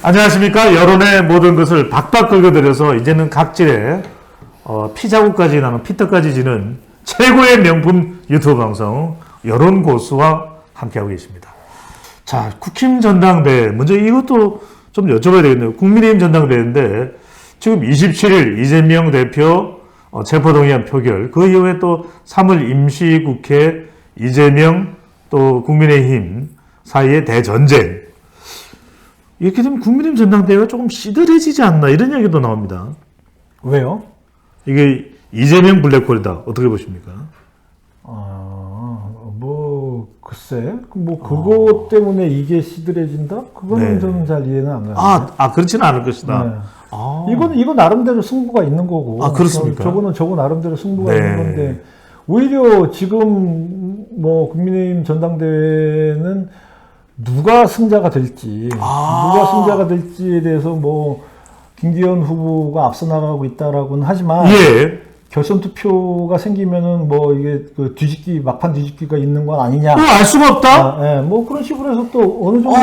안녕하십니까. 여론의 모든 것을 박박 긁어들여서 이제는 각질에 피자국까지 나는 피떡까지 지는 최고의 명품 유튜브 방송 여론고수와 함께하고 계십니다. 자, 국힘 전당대회 먼저 이것도 좀 여쭤봐야 되겠네요. 국민의힘 전당대회인데 지금 27일 이재명 대표 체포동의안 표결, 그 이후에 또 3월 임시국회 이재명 또 국민의힘 사이의 대전쟁. 이렇게 되면 국민의힘 전당대회가 조금 시들해지지 않나 이런 얘기도 나옵니다. 왜요? 이게 이재명 블랙홀이다. 어떻게 보십니까? 글쎄, 그것 때문에 이게 시들해진다? 그거는 네. 저는 잘 이해는 안 가요. 그렇지는 않을 것이다. 네. 아. 이거 나름대로 승부가 있는 거고. 그렇습니까? 저거 나름대로 승부가 네. 있는 건데, 오히려 지금 국민의힘 전당대회는 누가 승자가 될지, 누가 승자가 될지에 대해서 김기현 후보가 앞서 나가고 있다라고는 하지만, 예. 결선 투표가 생기면은 이게 막판 뒤집기가 있는 건 아니냐. 알 수가 없다? 그런 식으로 해서 또 어느 정도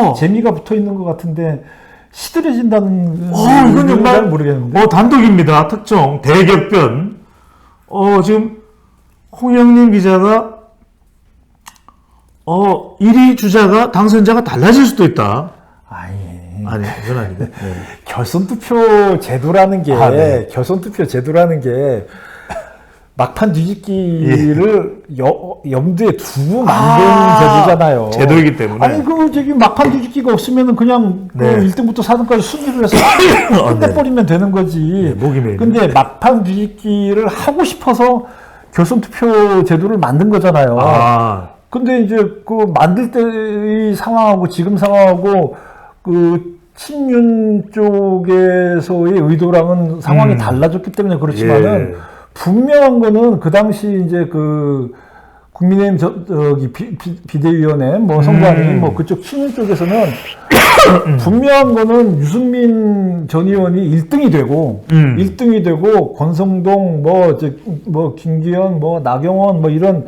또 재미가 붙어 있는 것 같은데, 시들해진다는 이건 정말 잘 모르겠는데. 단독입니다. 특정 대격변. 지금 홍영림 기자가 1위 주자가 당선자가 달라질 수도 있다. 아니, 그건 아니고. 네. 결선 투표 제도라는 게 네. 막판 뒤집기를 염두에 두고 만든 제도잖아요. 제도이기 때문에. 막판 뒤집기가 없으면은 그냥 네. 1등부터 4등까지 순위를 해서 끝내버리면 되는 거지. 목이 메이네. 근데 막판 뒤집기를 하고 싶어서 결선 투표 제도를 만든 거잖아요. 근데 이제 만들 때의 상황하고 지금 상황하고 친윤 쪽에서의 의도랑은 상황이 달라졌기 때문에 그렇지만은 분명한 거는 그 당시 이제 국민의힘 비대위원회 선관위 그쪽 친윤 쪽에서는 분명한 거는 유승민 전 의원이 1등이 되고 권성동 김기현 나경원 이런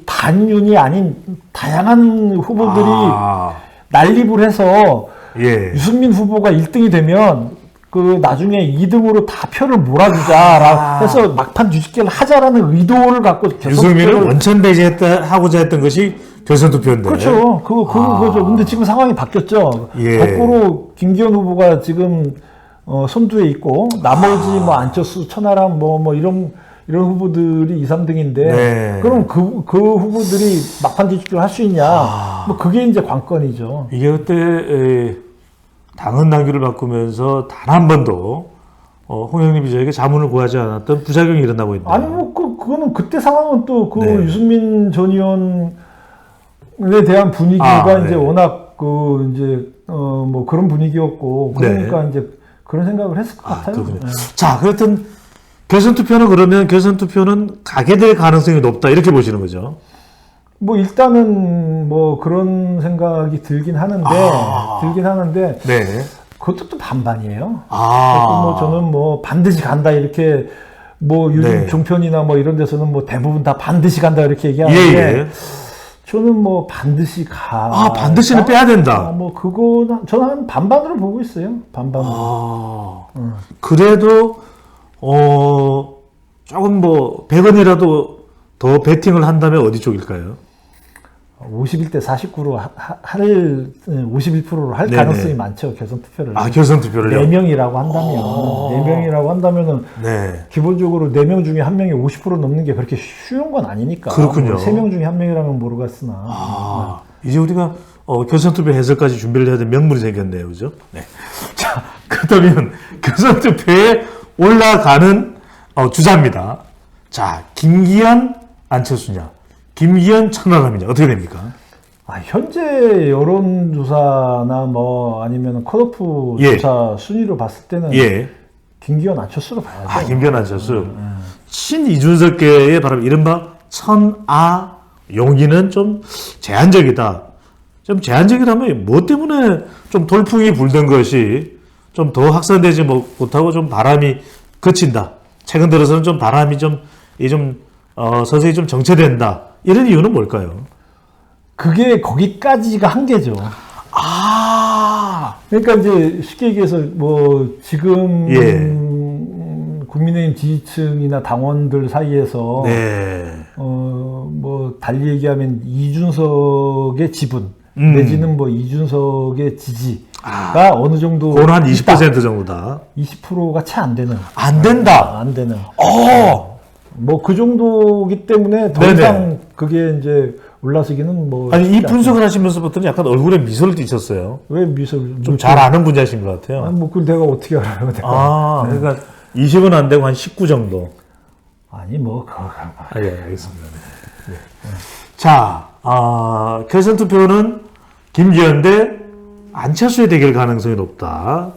반윤이 아닌 다양한 후보들이 난립을 해서 유승민 후보가 1등이 되면 나중에 2등으로 다 표를 몰아주자 해서 막판 뒤집기를 하자라는 의도를 갖고 유승민을 원천 배제하고자 했던 것이 결선 투표인데. 그렇죠. 그거죠. 근데 지금 상황이 바뀌었죠. 거꾸로 김기현 후보가 지금 선두에 있고 나머지 안철수, 천하람 이런 후보들이 2, 3등인데 그럼 그 후보들이 막판 뒤집기를 할 수 있냐? 그게 이제 관건이죠. 이게 그때 당헌 당규를 바꾸면서 단 한 번도 홍영림 기자에게 자문을 구하지 않았던 부작용이 일어나고 있다. 그거는 그때 상황은 또 유승민 전 의원에 대한 분위기가 이제 워낙 그런 분위기였고 그러니까 이제 그런 생각을 했을 것 같아요. 자, 그렇든 결선 투표는 가게 될 가능성이 높다 이렇게 보시는 거죠. 일단은 그런 생각이 들긴 하는데 그것도 또 반반이에요. 그래서 저는 반드시 간다 이렇게 요즘 종편이나 이런 데서는 대부분 다 반드시 간다 이렇게 얘기하는데 저는 반드시 반드시는 빼야 된다. 그거는 저는 한 반반으로 보고 있어요. 반반으로. 그래도 조금 100원이라도 더 베팅을 한다면 어디 쪽일까요? 51대 49로 51%로 할 가능성이 많죠. 결선 투표를. 결선 투표를요? 4명이라고 한다면은 기본적으로 4명 중에 1명이 50% 넘는 게 그렇게 쉬운 건 아니니까. 그렇군요. 3명 중에 1명이라면 모르겠으나. 이제 우리가 결선 투표 해설까지 준비를 해야 될 명분이 생겼네요. 그죠? 자, 그렇다면 결선 투표에 올라가는 주자입니다. 자, 김기현 안철수냐, 김기현 천하람이냐 어떻게 됩니까? 현재 여론조사나 아니면 컷오프 조사 순위로 봤을 때는 김기현 안철수로 봐야죠. 김기현 안철수. 친 이준석계의 바로 이른바 천아 용기는 좀 제한적이다. 좀 제한적이라면 뭐 때문에 좀 돌풍이 불던 것이 좀 더 확산되지 못하고 좀 바람이 그친다. 최근 들어서는 좀 바람이 서서히 좀 정체된다. 이런 이유는 뭘까요? 그게 거기까지가 한계죠. 그러니까 이제 쉽게 얘기해서 뭐 지금 국민의힘 지지층이나 당원들 사이에서 뭐 달리 얘기하면 이준석의 지분 내지는 뭐 이준석의 지지가 어느 정도 그건 한 20% 정도다. 20%가 채 안 되는. 안 된다. 안 되는. 뭐 그 정도기 때문에 더 이상 그게 이제 올라서기는 뭐. 아니 이 분석을 하시면서부터는 약간 얼굴에 미소를 띠셨어요. 왜 미소를? 좀 잘 아는 분야신 것 같아요. 아니 뭐 그걸 내가 어떻게 알아요? 내가. 그러니까 20은 안 되고 한 19 정도. 아니 뭐 그거. 예, 알겠습니다. 네. 자, 결선 투표는 김기현 대 안철수의 대결 가능성이 높다.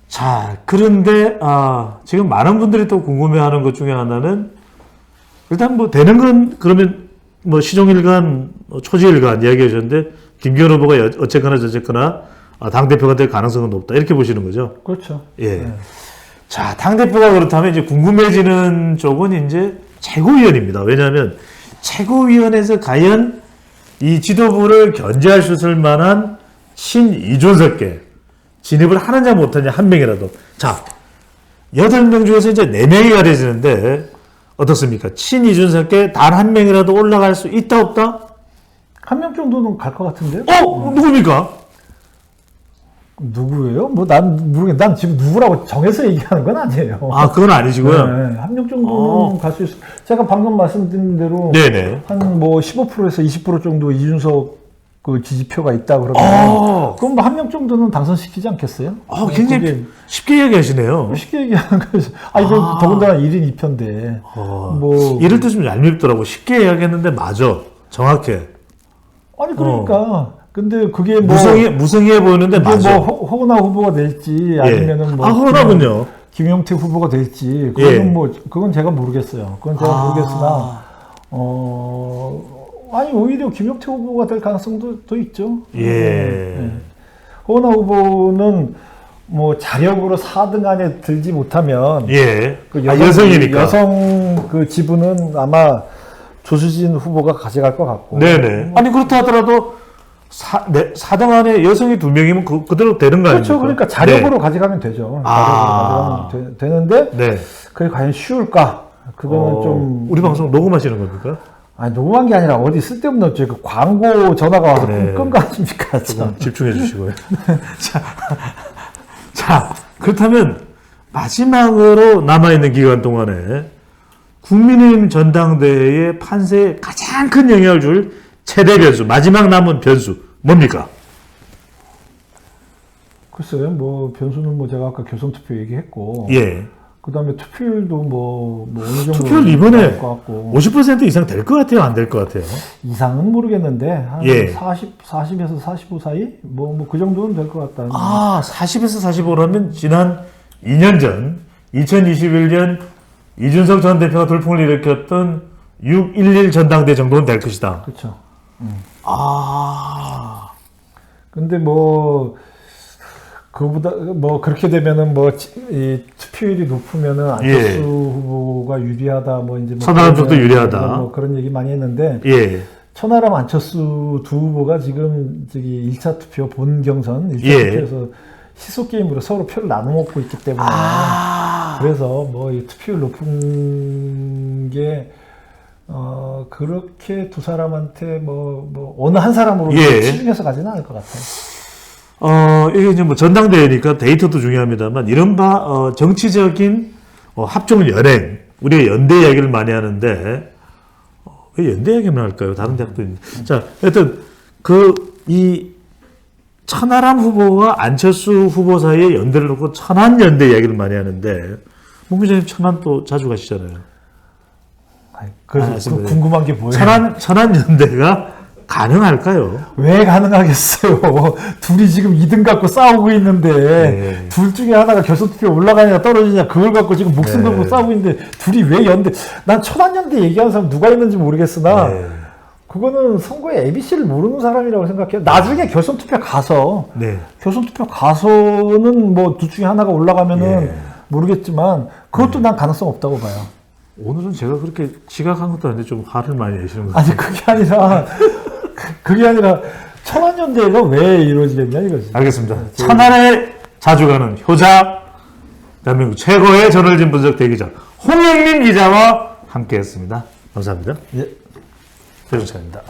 자, 그런데 지금 많은 분들이 또 궁금해하는 것 중에 하나는 일단 뭐 되는 건 그러면 뭐 시종일관, 초지일관 이야기해 주셨는데 김기현 후보가 어쨌거나 저쨌거나 당대표가 될 가능성은 높다. 이렇게 보시는 거죠? 그렇죠. 예. 네. 자, 당대표가 그렇다면 이제 궁금해지는 쪽은 이제 최고위원입니다. 왜냐하면 최고위원에서 과연 이 지도부를 견제할 수 있을 만한 이준석계 진입을 하느냐 못하느냐 한 명이라도. 자, 8명 중에서 이제 4명이 가려지는데 어떻습니까? 이준석계 단 한 명이라도 올라갈 수 있다 없다? 한 명 정도는 갈 것 같은데요? 누굽니까? 누구예요? 뭐 난 모르겠. 난 지금 누구라고 정해서 얘기하는 건 아니에요. 그건 아니시고요. 네, 한 명 정도는 갈 수 있어. 제가 방금 말씀드린 대로 한 뭐 15%에서 20% 정도 이준석 그 지지표가 있다 그러면 그럼 뭐 한 명 정도는 당선시키지 않겠어요? 굉장히 쉽게 얘기하시네요. 쉽게 얘기하는 거죠. 이거 더군다나 1인 2편인데. 뭐 이럴 때 좀 얄밉더라고. 쉽게 이야기했는데 맞아. 정확해. 아니 그러니까. 근데 그게 뭐 무성의해 보이는데 맞아. 뭐 허은하 후보가 될지 아니면은 뭐 허은하군요. 김용태 후보가 될지 그건 뭐 그건 제가 모르겠어요. 그건 제가 모르겠으나 아니 오히려 김용태 후보가 될 가능성도 더 있죠. 허은하 후보는 뭐 자력으로 4등 안에 들지 못하면 그 여성이니까 여성 그 지분은 아마 조수진 후보가 가져갈 것 같고. 네네. 아니 그렇다 하더라도 4등 안에 여성이 2명이면 그대로 되는 거 아닙니까? 그렇죠. 그러니까 자력으로 가져가면 되죠. 자력으로 가져가면 되는데 그게 과연 쉬울까? 그거는 좀 우리 방송 녹음하시는 겁니까? 아니 녹음한 게 아니라 어디 쓸데없는 그 광고 전화가 와서 끈 거 아닙니까? 집중해 주시고요. 자, 그렇다면 마지막으로 남아있는 기간 동안에 국민의힘 전당대회의 판세에 가장 큰 영향을 줄 최대 변수, 마지막 남은 변수 뭡니까? 글쎄요, 뭐 변수는 뭐 제가 아까 교선투표 얘기했고, 그 다음에 투표율도 뭐 어느 정도 투표율 이번에 것 같고 50% 이상 될 것 같아요, 안 될 것 같아요? 이상은 모르겠는데 한 40에서 45 사이 뭐 그 정도는 될 것 같다. 40에서 45라면 지난 2년 전 2021년 이준석 전 대표가 돌풍을 일으켰던 6.11 전당대 정도는 될 것이다. 그렇죠. 근데 그보다 그렇게 되면은 이 투표율이 높으면은 안철수 후보가 유리하다 이제 천하람 쪽도 유리하다. 그런 얘기 많이 했는데 천하람 안철수 두 후보가 지금 1차 투표 본 경선 1차 투표에서 시소 게임으로 서로 표를 나눠 먹고 있기 때문에 그래서 이 투표율 높은 게 그렇게 두 사람한테 어느 한 사람으로 치중해서 가지는 않을 것 같아요. 이게 이제 전당대회니까 데이터도 중요합니다만, 이른바, 정치적인, 합종 연행, 우리가 연대 이야기를 많이 하는데, 왜 연대 이야기만 할까요? 다른 대학도 있는데. 자, 하여튼, 이 천하람 후보와 안철수 후보 사이에 연대를 놓고 천안연대 이야기를 많이 하는데, 문 기자님 천안 또 자주 가시잖아요. 그래서 궁금한 게 뭐예요? 천안연대가 가능할까요? 왜 가능하겠어요? 둘이 지금 2등 갖고 싸우고 있는데 둘 중에 하나가 결선투표 올라가냐 떨어지냐 그걸 갖고 지금 목숨 걸고 싸우고 있는데 둘이 왜 연대? 난 천안연대 얘기하는 사람 누가 있는지 모르겠으나 그거는 선거의 ABC를 모르는 사람이라고 생각해요. 나중에 결선투표 가서 결선투표 가서는 둘 중에 하나가 올라가면은 모르겠지만 그것도 난 가능성 없다고 봐요. 오늘은 제가 그렇게 지각한 것도 아닌데 좀 화를 많이 내시는 것 같아요. 아니 그게 아니라 천안연대가 왜 이루어지겠냐 이거지. 알겠습니다. 천안에 자주 가는 효자, 대한민국 최고의 저널리즘 분석 대기자 홍영민 기자와 함께했습니다. 감사합니다. 예. 최종찬입니다.